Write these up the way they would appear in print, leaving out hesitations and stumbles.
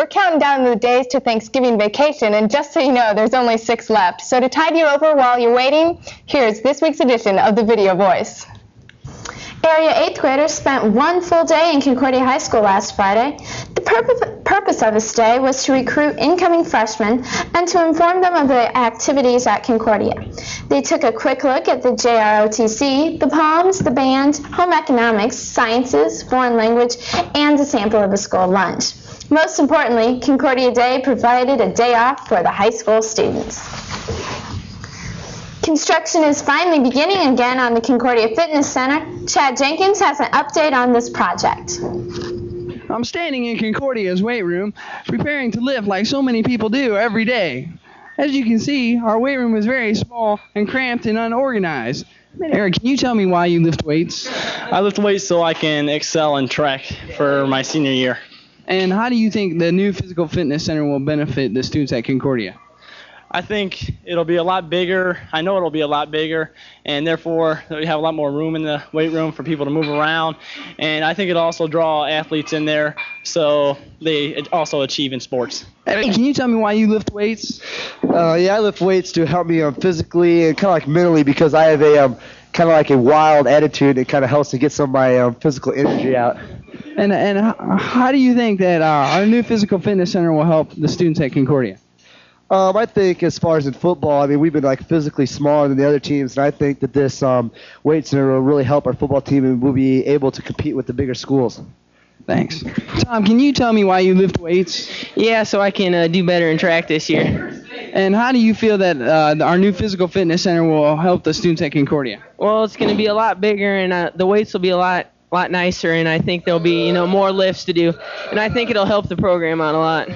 counting down the days to Thanksgiving vacation, and just so you know, there's only 6 left. So to tide you over while you're waiting, here's this week's edition of the Video Voice. Area 8th graders spent one full day in Concordia High School last Friday. The purpose of this day was to recruit incoming freshmen and to inform them of the activities at Concordia. They took a quick look at the JROTC, the poems, the band, home economics, sciences, foreign language, and a sample of a school lunch. Most importantly, Concordia Day provided a day off for the high school students. Construction is finally beginning again on the Concordia Fitness Center. Chad Jenkins has an update on this project. I'm standing in Concordia's weight room, preparing to lift like so many people do every day. As you can see, our weight room is very small and cramped and unorganized. Eric, can you tell me why you lift weights? I lift weights so I can excel in track for my senior year. And how do you think the new Physical Fitness Center will benefit the students at Concordia? I think it'll be a lot bigger. I know it'll be a lot bigger, and therefore we have a lot more room in the weight room for people to move around. And I think it'll also draw athletes in there so they also achieve in sports. Hey, can you tell me why you lift weights? Yeah, I lift weights to help me physically and kind of like mentally, because I have a kind of like a wild attitude. It kind of helps to get some of my physical energy out. And how do you think that our new Physical Fitness Center will help the students at Concordia? I think as far as in football, I mean, we've been like physically smaller than the other teams, and I think that this weight center will really help our football team, and we'll be able to compete with the bigger schools. Thanks. Tom, can you tell me why you lift weights? Yeah, so I can do better in track this year. And how do you feel that our new Physical Fitness Center will help the students at Concordia? Well, it's going to be a lot bigger, and the weights will be a lot nicer, and I think there'll be more lifts to do, and I think it'll help the program out a lot.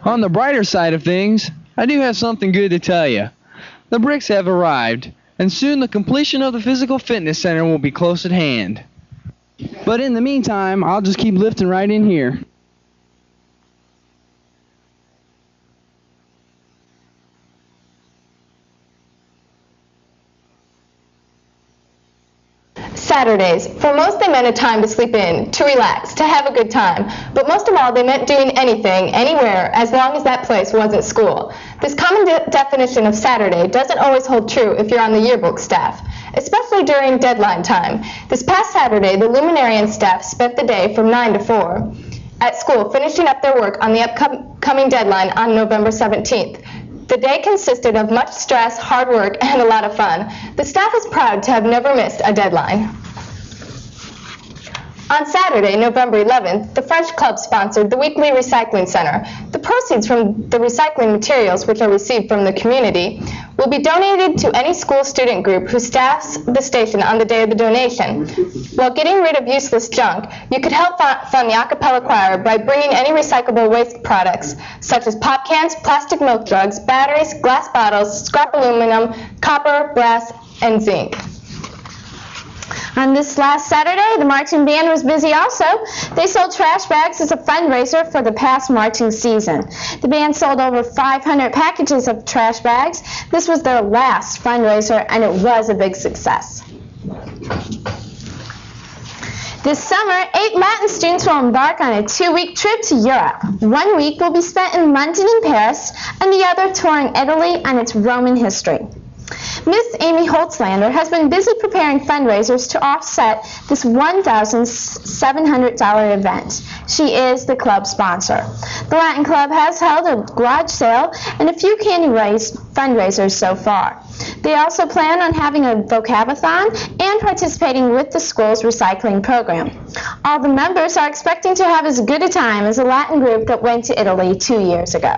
On the brighter side of things, I do have something good to tell you. The bricks have arrived, and soon the completion of the Physical Fitness Center will be close at hand. But in the meantime, I'll just keep lifting right in here. Saturdays. For most, they meant a time to sleep in, to relax, to have a good time. But most of all, they meant doing anything, anywhere, as long as that place wasn't school. This common definition of Saturday doesn't always hold true if you're on the yearbook staff, especially during deadline time. This past Saturday, the Luminarian staff spent the day from 9 to 4 at school, finishing up their work on the upcoming deadline on November 17th. The day consisted of much stress, hard work, and a lot of fun. The staff is proud to have never missed a deadline. On Saturday, November 11th, the French Club sponsored the weekly recycling center. The proceeds from the recycling materials, which are received from the community, will be donated to any school student group who staffs the station on the day of the donation. While getting rid of useless junk, you could help fund the a cappella choir by bringing any recyclable waste products, such as pop cans, plastic milk jugs, batteries, glass bottles, scrap aluminum, copper, brass, and zinc. On this last Saturday, the marching band was busy also. They sold trash bags as a fundraiser for the past marching season. The band sold over 500 packages of trash bags. This was their last fundraiser, and it was a big success. This summer, 8 Latin students will embark on a 2-week trip to Europe. 1 week will be spent in London and Paris, and the other touring Italy and its Roman history. Miss Amy Holtzlander has been busy preparing fundraisers to offset this $1,700 event. She is the club sponsor. The Latin Club has held a garage sale and a few candy fundraisers so far. They also plan on having a vocabathon and participating with the school's recycling program. All the members are expecting to have as good a time as a Latin group that went to Italy 2 years ago.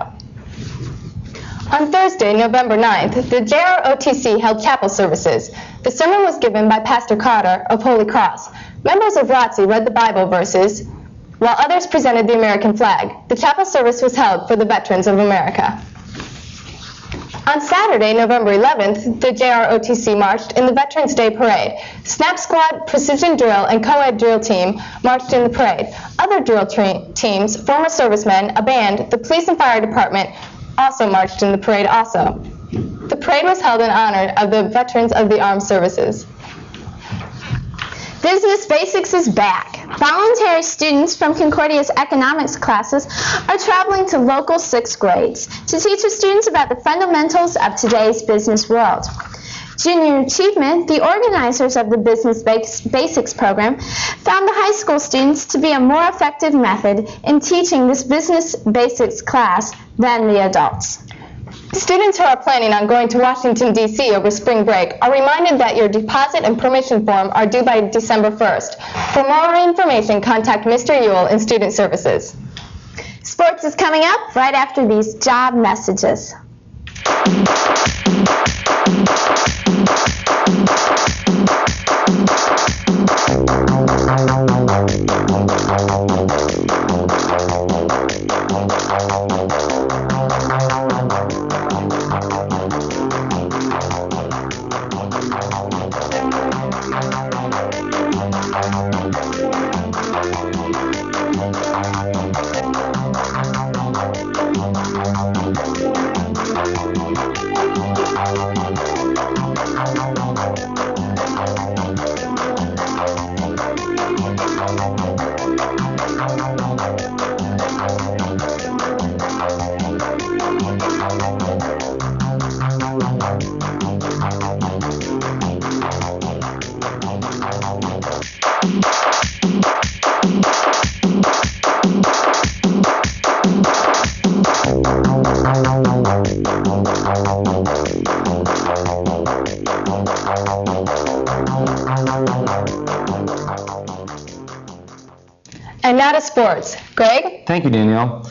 On Thursday, November 9th, the JROTC held chapel services. The sermon was given by Pastor Carter of Holy Cross. Members of ROTC read the Bible verses, while others presented the American flag. The chapel service was held for the veterans of America. On Saturday, November 11th, the JROTC marched in the Veterans Day Parade. Snap Squad, Precision Drill, and Co-Ed Drill Team marched in the parade. Other drill teams, former servicemen, a band, the police and fire department, also marched in the parade also. The parade was held in honor of the veterans of the armed services. Business Basics is back. Voluntary students from Concordia's economics classes are traveling to local 6th grades to teach the students about the fundamentals of today's business world. Junior Achievement, the organizers of the Business Basics program, found the high school students to be a more effective method in teaching this Business Basics class than the adults. Students who are planning on going to Washington, D.C. over spring break are reminded that your deposit and permission form are due by December 1st. For more information, contact Mr. Ewell in Student Services. Sports is coming up right after these job messages. And now to sports. Greg? Thank you, Danielle.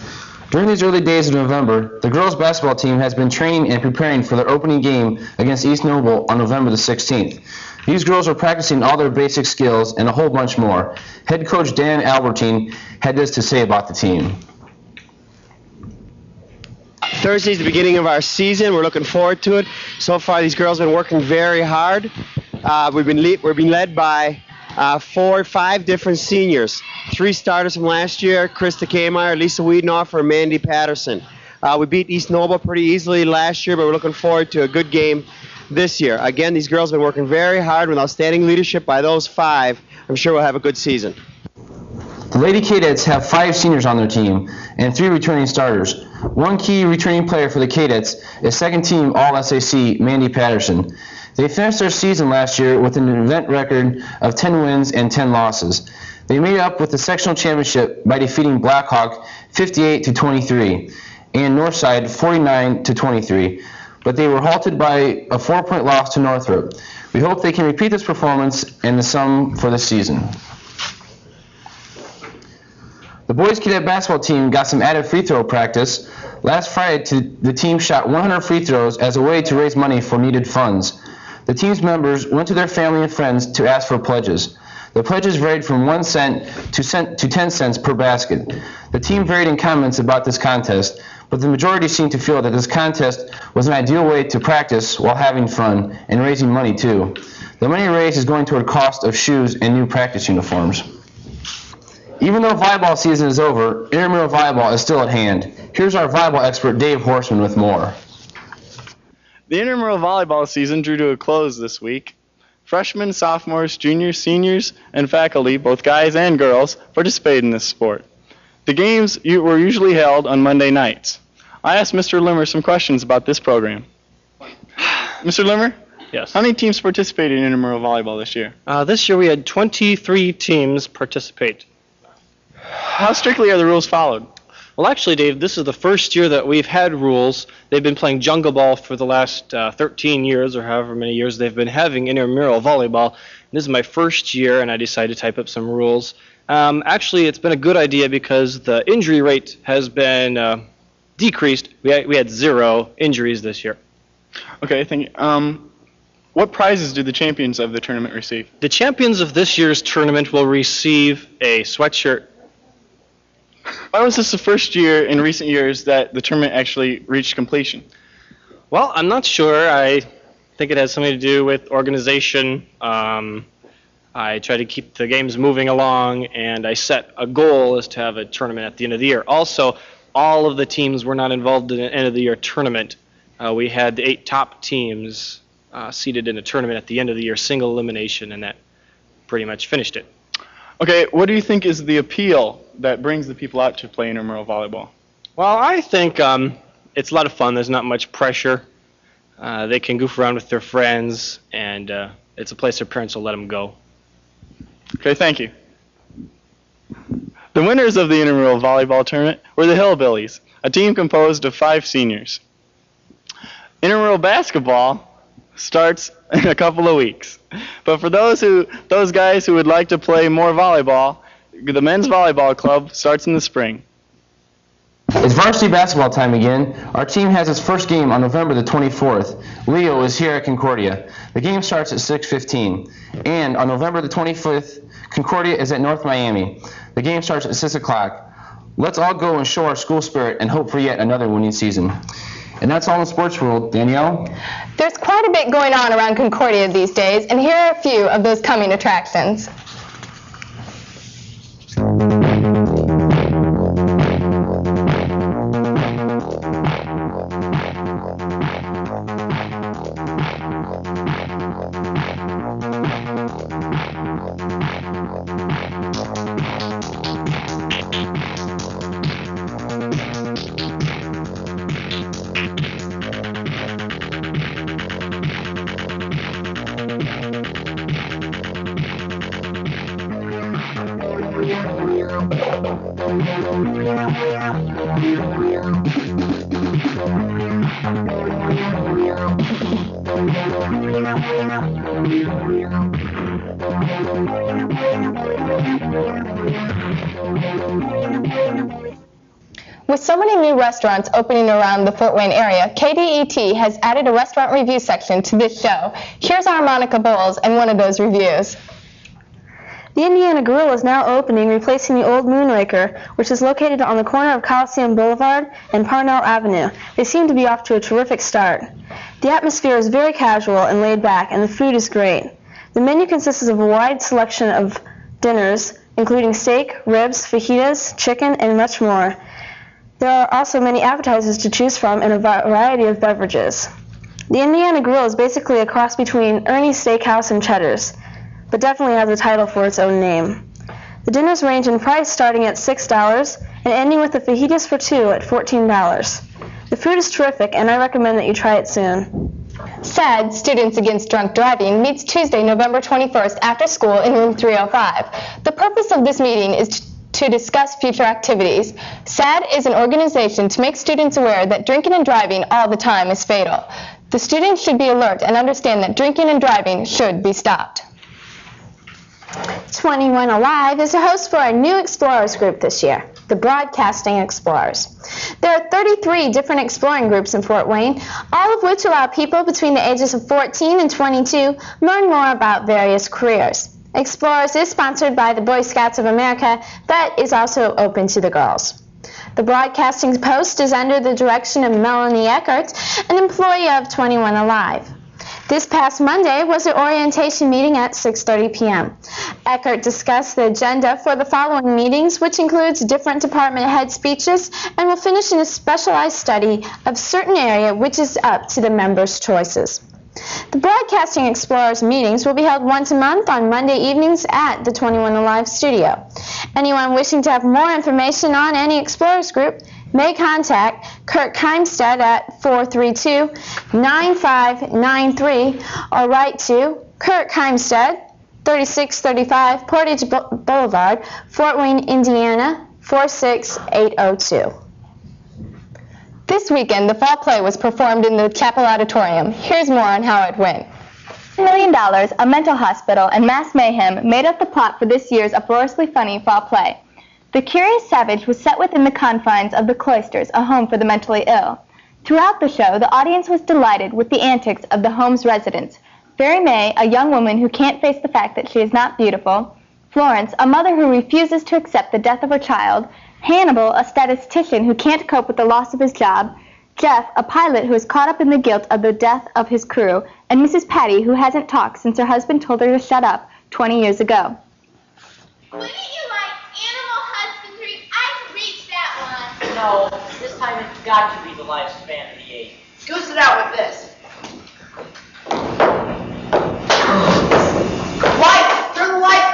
During these early days of November, the girls basketball team has been training and preparing for their opening game against East Noble on November the 16th. These girls are practicing all their basic skills and a whole bunch more. Head coach Dan Albertine had this to say about the team. Thursday's the beginning of our season. We're looking forward to it. So far, these girls have been working very hard. We're being led by 4 or 5 different seniors. 3 starters from last year: Krista Kmeyer, Lisa Wiedenhofer, and Mandy Patterson. We beat East Noble pretty easily last year, but we're looking forward to a good game this year. Again, these girls have been working very hard with outstanding leadership by those 5. I'm sure we'll have a good season. The Lady Cadets have 5 seniors on their team and 3 returning starters. One key returning player for the Cadets is second-team All-SAC Mandy Patterson. They finished their season last year with an event record of 10 wins and 10 losses. They made up with the sectional championship by defeating Blackhawk 58-23 and Northside 49-23, but they were halted by a 4-point loss to Northrop. We hope they can repeat this performance and the sum for the season. The boys cadet basketball team got some added free throw practice. Last Friday, the team shot 100 free throws as a way to raise money for needed funds. The team's members went to their family and friends to ask for pledges. The pledges varied from 1 cent to 10 cents per basket. The team varied in comments about this contest, but the majority seemed to feel that this contest was an ideal way to practice while having fun and raising money too. The money raised is going toward cost of shoes and new practice uniforms. Even though volleyball season is over, intramural volleyball is still at hand. Here's our volleyball expert Dave Horseman with more. The intramural volleyball season drew to a close this week. Freshmen, sophomores, juniors, seniors, and faculty, both guys and girls, participated in this sport. The games were usually held on Monday nights. I asked Mr. Limmer some questions about this program. Mr. Limmer? Yes. How many teams participated in intramural volleyball this year? This year we had 23 teams participate. How strictly are the rules followed? Well, actually, Dave, this is the first year that we've had rules. They've been playing jungle ball for the last 13 years or however many years they've been having intramural volleyball. This is my first year, and I decided to type up some rules. Actually, it's been a good idea because the injury rate has been decreased. We had 0 injuries this year. Okay, thank you. What prizes do the champions of the tournament receive? The champions of this year's tournament will receive a sweatshirt. Why was this the first year in recent years that the tournament actually reached completion? Well, I'm not sure. I think it has something to do with organization. I try to keep the games moving along, and I set a goal as to have a tournament at the end of the year. Also, all of the teams were not involved in an end-of-the-year tournament. We had the 8 top teams seated in a tournament at the end of the year, single elimination, and that pretty much finished it. Okay, what do you think is the appeal that brings the people out to play intramural volleyball? Well, I think it's a lot of fun. There's not much pressure. They can goof around with their friends, and it's a place their parents will let them go. Okay, thank you. The winners of the intramural volleyball tournament were the Hillbillies, a team composed of 5 seniors. Intramural basketball starts in a couple of weeks. But for those guys who would like to play more volleyball, the men's volleyball club starts in the spring. It's varsity basketball time again. Our team has its first game on November the 24th. Leo is here at Concordia. The game starts at 6:15. And on November the 25th, Concordia is at North Miami. The game starts at 6 o'clock. Let's all go and show our school spirit and hope for yet another winning season. And that's all in the sports world. Danielle? There's quite a bit going on around Concordia these days, and here are a few of those coming attractions. With so many new restaurants opening around the Fort Wayne area, KDET has added a restaurant review section to this show. Here's our Monica Bowles and one of those reviews. The Indiana Grill is now opening, replacing the old Moonraker, which is located on the corner of Coliseum Boulevard and Parnell Avenue. They seem to be off to a terrific start. The atmosphere is very casual and laid back, and the food is great. The menu consists of a wide selection of dinners, including steak, ribs, fajitas, chicken, and much more. There are also many appetizers to choose from and a variety of beverages. The Indiana Grill is basically a cross between Ernie's Steakhouse and Cheddar's, but definitely has a title for its own name. The dinners range in price starting at $6 and ending with the fajitas for 2 at $14. The food is terrific, and I recommend that you try it soon. SAD, Students Against Drunk Driving, meets Tuesday, November 21st after school in room 305. The purpose of this meeting is to discuss future activities. SAD is an organization to make students aware that drinking and driving all the time is fatal. The students should be alert and understand that drinking and driving should be stopped. 21 Alive is a host for a new Explorers group this year, the Broadcasting Explorers. There are 33 different exploring groups in Fort Wayne, all of which allow people between the ages of 14 and 22 learn more about various careers. Explorers is sponsored by the Boy Scouts of America, but is also open to the girls. The Broadcasting Post is under the direction of Melanie Eckert, an employee of 21 Alive. This past Monday was the orientation meeting at 6:30 p.m. Eckert discussed the agenda for the following meetings, which includes different department head speeches, and will finish in a specialized study of certain area which is up to the members' choices. The Broadcasting Explorers meetings will be held once a month on Monday evenings at the 21 Alive studio. Anyone wishing to have more information on any Explorers group may contact Kurt Keimstead at 432-9593 or write to Kurt Keimstead, 3635 Portage Boulevard, Fort Wayne, Indiana, 46802. This weekend, the fall play was performed in the Chapel Auditorium. Here's more on how it went. $1 million, a mental hospital, and mass mayhem made up the plot for this year's uproariously funny fall play. The Curious Savage was set within the confines of the Cloisters, a home for the mentally ill. Throughout the show, the audience was delighted with the antics of the home's residents. Fairy May, a young woman who can't face the fact that she is not beautiful. Florence, a mother who refuses to accept the death of her child. Hannibal, a statistician who can't cope with the loss of his job. Jeff, a pilot who is caught up in the guilt of the death of his crew. And Mrs. Patty, who hasn't talked since her husband told her to shut up 20 years ago. Wouldn't you like Animal Husbandry? I can reach that one. No, this time it's got to be the lifespan of the 80s. Goose it out with this. Lights! Turn the lights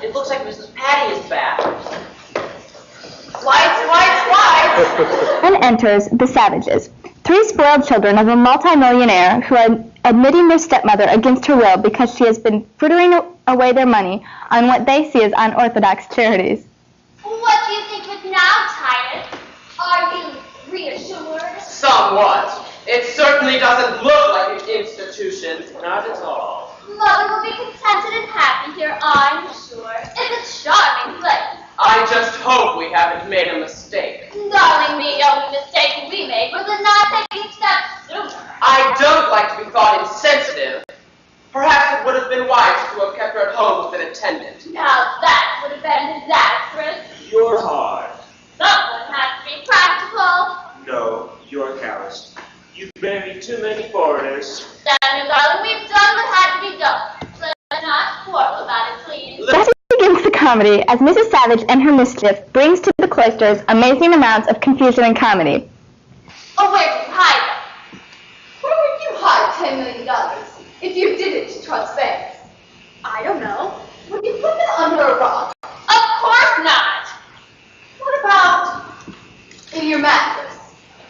It looks like Mrs. Patty is back. And enters the Savages, 3 spoiled children of a multimillionaire who are admitting their stepmother against her will because she has been frittering away their money on what they see as unorthodox charities. What do you think of it now, Titus? Are you reassured? Somewhat. It certainly doesn't look like an institution. Not at all. Mother will be contented and happy here, I'm sure. It's a charming place. I just hope we haven't made a mistake. Darling, the only mistake we made was in not taking steps sooner. I don't like to be thought insensitive. Perhaps it would have been wise to have kept her at home with an attendant. Now that would have been disastrous. You're hard. Someone has to be practical. No, you're callous. You've buried too many foreigners. Samuel, darling, we've done what had to be done. Let's not quarrel about it, please. Thus begins the comedy as Mrs. Savage and her mischief brings to the cloisters amazing amounts of confusion and comedy. Oh, where did you hide them? Where would you hide $10 million if you did it to trust banks? I don't know. Would you put them under a rock? Of course not. What about in your mattress?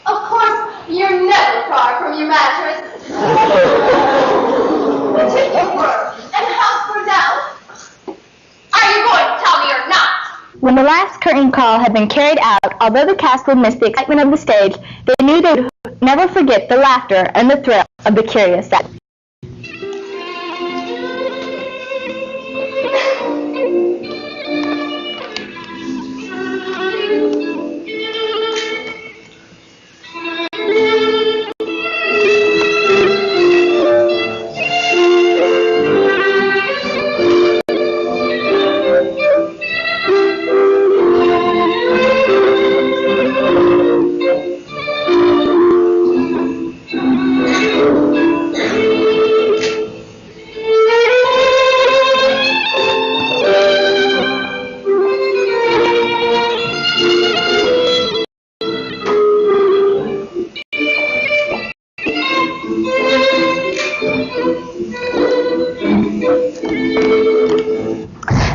Of course, you're never far from your mattress. But if you were, and the house burned down, are you going to tell me or not? When the last curtain call had been carried out, although the cast would miss the excitement of the stage, they knew they would never forget the laughter and the thrill of the curious set.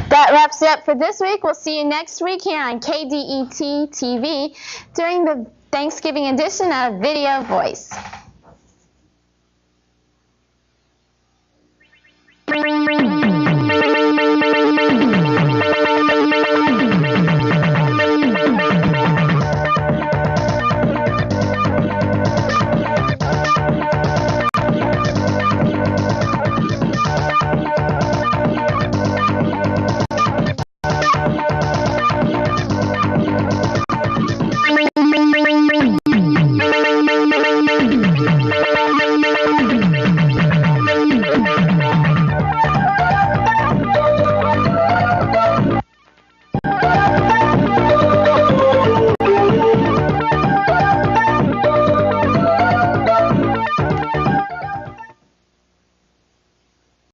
That wraps it up for this week. We'll see you next week here on KDET TV during the Thanksgiving edition of Video Voice.